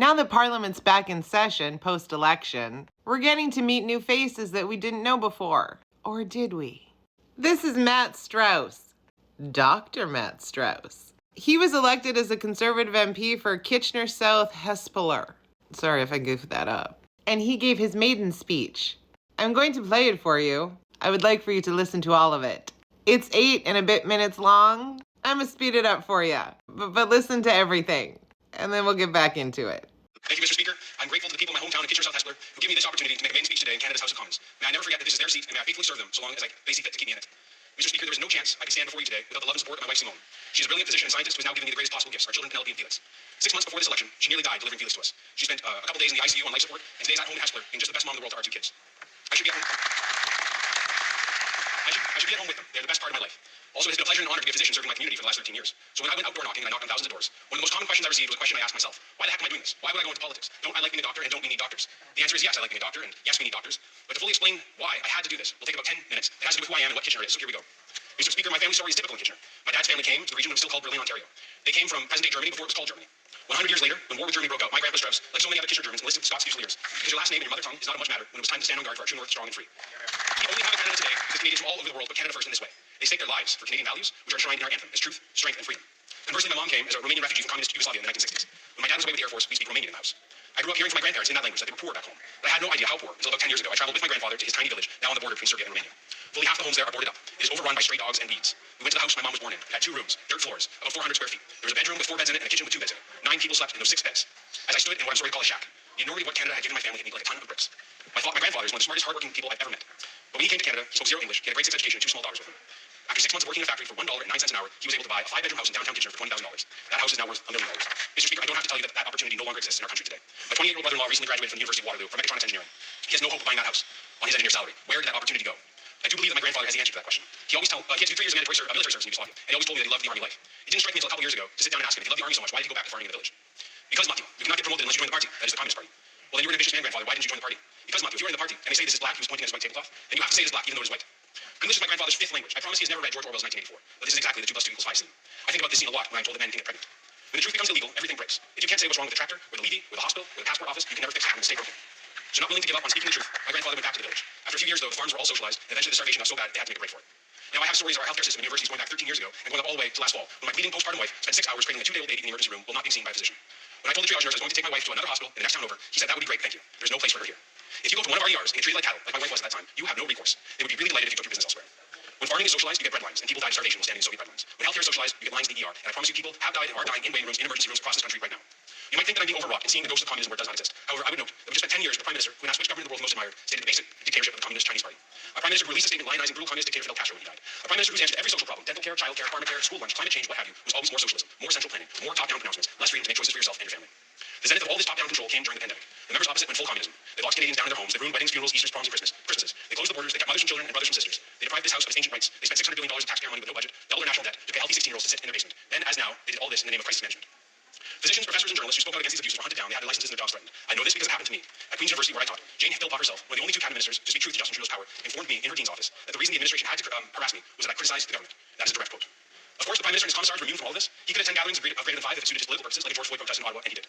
Now that Parliament's back in session post-election, we're getting to meet new faces that we didn't know before. Or did we? This is Matt Strauss. Dr. Matt Strauss. He was elected as a Conservative MP for Kitchener South Hespeler. Sorry if I goofed that up. And he gave his maiden speech. I'm going to play it for you. I would like for you to listen to all of it. It's 8 and a bit minutes long. I'm going to speed it up for you. But listen to everything. And then we'll get back into it. Thank you, Mr. Speaker. I'm grateful to the people of my hometown of Kitchener South Hespeler who give me this opportunity to make a maiden speech today in Canada's House of Commons. May I never forget that this is their seat, and may I faithfully serve them so long as they see fit to keep me in it. Mr. Speaker, there is no chance I could stand before you today without the love and support of my wife, Simone. She's a brilliant physician and scientist who is now giving me the greatest possible gifts, our children, Penelope and Felix. 6 months before this election, she nearly died delivering Felix to us. She spent a couple days in the ICU on life support, and today's at home in Hespeler, being just the best mom in the world to our 2 kids. I should be at home. I should be at home with them. They're the best part of my life. Also, it has been a pleasure and honor to be a physician serving my community for the last 13 years. So when I went outdoor knocking and I knocked on thousands of doors, one of the most common questions I received was a question I asked myself: why the heck am I doing this? Why would I go into politics? Don't I like being a doctor, and don't we need doctors? The answer is yes, I like being a doctor, and yes, we need doctors. But to fully explain why I had to do this will take about 10 minutes. It has to do with who I am and what Kitchener is. So here we go. Mr. Speaker, my family story is typical in Kitchener. My dad's family came to the region that was still called Berlin, Ontario. They came from present-day Germany before it was called Germany. 100 years later, when war with Germany broke out, my grandpa Strauss, like so many other Kitchener Germans, enlisted the Scots Fusiliers, because your last name and your mother tongue is not of much matter when it was time to stand on guard for our true north, strong and free. We only have a Canada today because Canadians from all over the world put Canada first in this way. They stake their lives for Canadian values, which are enshrined in our anthem as truth, strength, and freedom. Conversely, my mom came as a Romanian refugee from communist Yugoslavia in the 1960s. When my dad was away with the Air Force, we speak Romanian in the house. I grew up hearing from my grandparents in that language that they were poor back home. But I had no idea how poor until about 10 years ago. I traveled with my grandfather to his tiny village now on the border between Serbia and Romania. Fully half the homes there are boarded up. It is overrun by stray dogs and weeds. We went to the house my mom was born in. It had 2 rooms, dirt floors, about 400 square feet. There was a bedroom with 4 beds in it and a kitchen with 2 beds in it. 9 people slept in those 6 beds. As I stood in what I'm sorry to call a shack, the enormity of what Canada had given my family hit me like a ton of bricks. My grandfather is one of the smartest, hardworking people I've ever met. But when he came to Canada, he spoke 0 English. He had a grade 6 education and 2 small daughters with him. After 6 months of working in a factory for $1.09 an hour, he was able to buy a 5-bedroom house in downtown Kitchener for $20,000. That house is now worth $1 million. Mr. Speaker, I don't have to tell you that that opportunity no longer exists in our country today. My 28-year-old brother-in-law recently graduated from the University of Waterloo for mechatronics engineering. He has no hope of buying that house on his engineer salary. Where did that opportunity go? I do believe that my grandfather has the answer to that question. He had to do 3 years of military service in Yugoslavia, and he always told me that he loved the army life. It didn't strike me until a couple years ago to sit down and ask him if he loved the army so much, why did he go back to farming in the village? Because, Matthew, you cannot get promoted unless you join the party. That is the Communist Party. Well, then you were an ambitious man, grandfather. Why didn't you join the party? Because, Matthew, if you were in the party and they say this is black, he was pointing at his white tablecloth, then you have to say it is black, even though it is white. English is my grandfather's 5th language. I promise he has never read George Orwell's 1984, but this is exactly the 2 + 2 = 5 scene. I think about this scene a lot when I'm told that men can get pregnant. When the truth becomes illegal, everything breaks. If you can't say what's wrong with the tractor, or the levy, or the hospital, or the passport office, you can never fix it and stay broken. So not willing to give up on speaking the truth, my grandfather went back to the village. After a few years, though, the farms were all socialized, and eventually the starvation got so bad they had to make a break for it. Now I have stories of our healthcare system and universities going back 13 years ago and going up all the way to last fall, when my bleeding postpartum wife spent 6 hours cradling a 2-day-old baby in the emergency room while not being seen by a physician. When I told the triage nurse I was going to take my wife to another hospital in the next town over, he said that would be great, thank you. There's no place for her here. If you go to one of our ERs and get treated like cattle, like my wife was at that time, you have no recourse. They would be really delighted if you took your business elsewhere. When farming is socialized, you get bread lines, and people die of starvation while standing in Soviet bread lines. When healthcare is socialized, you get lines in the ER, and I promise you people have died and are dying in waiting rooms, in emergency rooms across this country right now. You might think that I'm being overwrought and seeing the ghost of communism where it does not exist. However, I would note that we just spent 10 years with a prime minister who, when asked which government in the world he most admired, stated the basic dictatorship of the communist Chinese party. A prime minister who released a statement lionizing brutal communist dictator Fidel Castro when he died. A prime minister whose answer to every social problem, dental care, child care, pharmacare, school lunch, climate change, what have you, was always more socialism, more central planning, more top-down pronouncements, less freedom to make choices for yourself and your family. The zenith of all this top-down control came during the pandemic. The members opposite went full communism. They locked Canadians down in their homes. They ruined weddings, funerals, Easters, proms, and Christmases. They closed the borders. They kept mothers from children and brothers from sisters. They deprived this house of its ancient rights. They spent $600 billion of taxpayer money with no budget, doubled their national debt to pay healthy 16-year-olds to sit in their basement. Then, as now, they did all this in the name of crisis management. Physicians, professors, and journalists who spoke out against these abuses were hunted down. They had their licenses and their jobs threatened. I know this because it happened to me. At Queen's University, where I taught, Jane Philpott herself, one of the only 2 cabinet ministers to speak truth to Justin Trudeau's power, informed me in her dean's office that the reason the administration had to harass me was that I criticized the government. That is a direct quote. Of course, the Prime Minister and his commissars were immune from all of this. He could attend gatherings of greater than 5 if it suited his political purposes, like a George Floyd protest in Ottawa, and he did.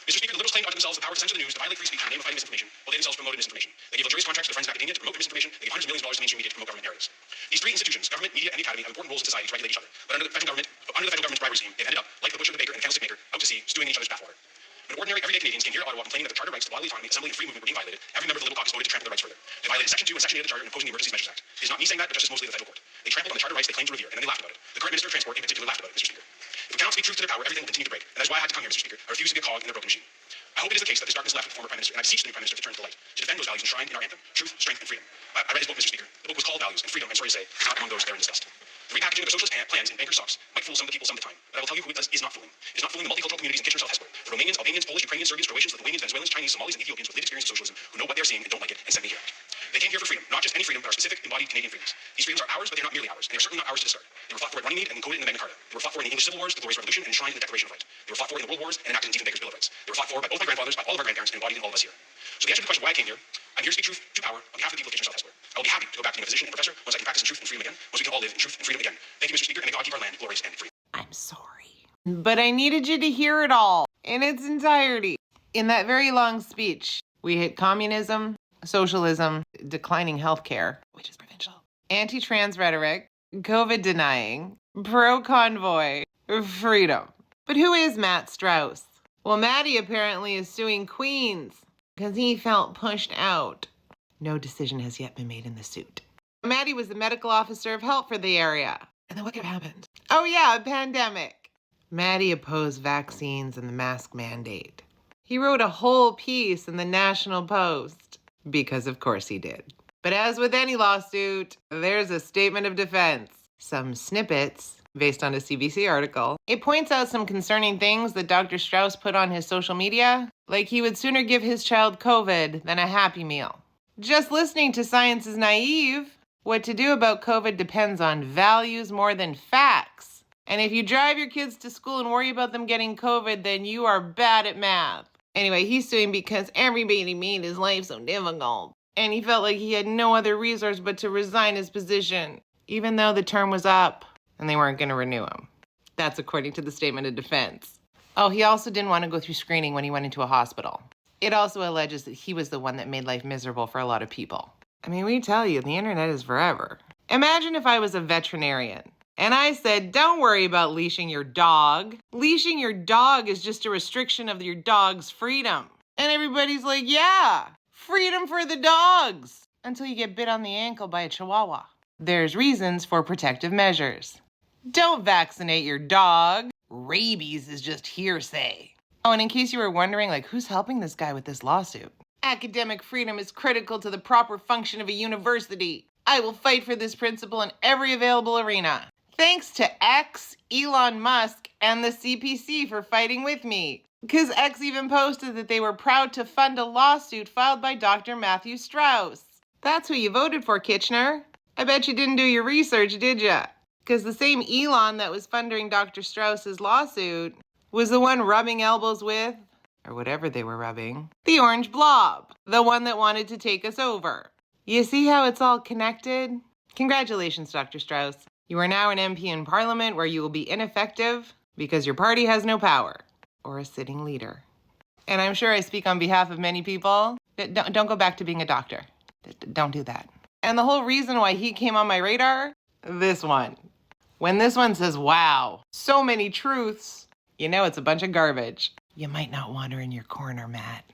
Mr. Speaker, the Liberals claimed unto themselves the power to censor the news, to violate free speech, and name of fighting misinformation, while they themselves promoted misinformation. They gave luxurious contracts to their friends in academia to promote their misinformation. They gave hundreds of millions of dollars to mainstream media to promote government narratives. These 3 institutions, government, media, and the academy, have important roles in society to regulate each other. But under the federal government's bribery scheme, they've ended up, like the butcher, the baker, and the candlestick maker, out to sea, stewing in each other's bathwater. When ordinary, everyday Canadians came here to Ottawa complaining that the charter rights, the bodily autonomy, assembly, and free movement were being violated, every member of the Liberal caucus voted to trample their rights further. They violated Section 2 and Section 8 of the Charter and opposing the Emergencies Measures Act. It is not me saying that, but Justice Mosley of the federal court. They trampled on the charter rights they claimed to revere, and then they laughed about it. The current Minister of Transport in particular laughed about it, Mr. Speaker. If we cannot speak truth to their power, everything will continue to break. And that is why I had to come here, Mr. Speaker. I refuse to be a cog in their broken machine. I hope it is the case that this darkness left with the former Prime Minister, and I beseech the new Prime Minister to turn to the light, to defend those values enshrined in our anthem, truth, strength, and freedom. I read his book, Mr. Speaker. The book was called Values, and freedom, I'm sorry to say, is not among those therein discussed. The repackaging of the socialist plans in banker socks might fool some of the people some of the time, but I will tell you who it is not fooling. It is not fooling the multicultural communities in Kitchener South Hespeler. The Romanians, Albanians, Polish, Ukrainians, Serbians, Croatians, Lithuanians, Venezuelans, Chinese, Somalis, and Ethiopians with lived experience of socialism who know what they're seeing and don't like it and send me here. They came here for freedom, not just any freedom, but our specific embodied Canadian freedoms. These freedoms are ours, but they're not merely ours, and they're certainly not ours to discard. They were fought for at Runnymede and encoded in the Magna Carta. They were fought for in the English Civil Wars, the Glorious Revolution, and enshrined in the Declaration of Right. They were fought for in the World Wars and enacted in Diefenbaker's Bill of Rights. They were fought for by both my grandfathers, by all of our grandparents, and embodied in all of us here. So the answer to the question why I came here, I'm here to speak truth to power on behalf of the people of Kitchener South Hespeler. I will be happy to go back to being a physician and professor once I can practice in truth and freedom again, once we can all live in truth and freedom again. Thank you, Mr. Speaker, and may God keep our land glorious and free. I'm sorry, but I needed you to hear it all in its entirety. In that very long speech, we hit communism, socialism, declining healthcare, which is provincial, anti-trans rhetoric, COVID denying, pro-convoy, freedom. But who is Matt Strauss? Well, Matty apparently is suing Queens because he felt pushed out. No decision has yet been made in the suit. Matty was the medical officer of health for the area. And then what could have happened? Oh yeah, a pandemic. Matty opposed vaccines and the mask mandate. He wrote a whole piece in the National Post, because of course he did. But as with any lawsuit, there's a statement of defense. Some snippets, based on a CBC article. It points out some concerning things that Dr. Strauss put on his social media, like he would sooner give his child COVID than a Happy Meal. Just listening to science is naive. What to do about COVID depends on values more than facts. And if you drive your kids to school and worry about them getting COVID, then you are bad at math. Anyway, he's suing because everybody made his life so difficult. And he felt like he had no other resource but to resign his position, even though the term was up and they weren't going to renew him. That's according to the statement of defense. Oh, he also didn't want to go through screening when he went into a hospital. It also alleges that he was the one that made life miserable for a lot of people. I mean, we tell you, the internet is forever. Imagine if I was a veterinarian and I said, don't worry about leashing your dog. Leashing your dog is just a restriction of your dog's freedom. And everybody's like, yeah, freedom for the dogs. Until you get bit on the ankle by a chihuahua. There's reasons for protective measures. Don't vaccinate your dog. Rabies is just hearsay. Oh, and in case you were wondering, who's helping this guy with this lawsuit? Academic freedom is critical to the proper function of a university. I will fight for this principle in every available arena. Thanks to X, Elon Musk, and the CPC for fighting with me. Because X even posted that they were proud to fund a lawsuit filed by Dr. Matthew Strauss. That's who you voted for, Kitchener. I bet you didn't do your research, did ya? Because the same Elon that was funding Dr. Strauss's lawsuit was the one rubbing elbows with, or whatever they were rubbing, the orange blob, the one that wanted to take us over. You see how it's all connected? Congratulations, Dr. Strauss. You are now an MP in Parliament where you will be ineffective because your party has no power, or a sitting leader. And I'm sure I speak on behalf of many people. Don't go back to being a doctor. Don't do that. And the whole reason why he came on my radar, this one. When this one says, wow, so many truths, you know it's a bunch of garbage. You might not want her in your corner, Matt.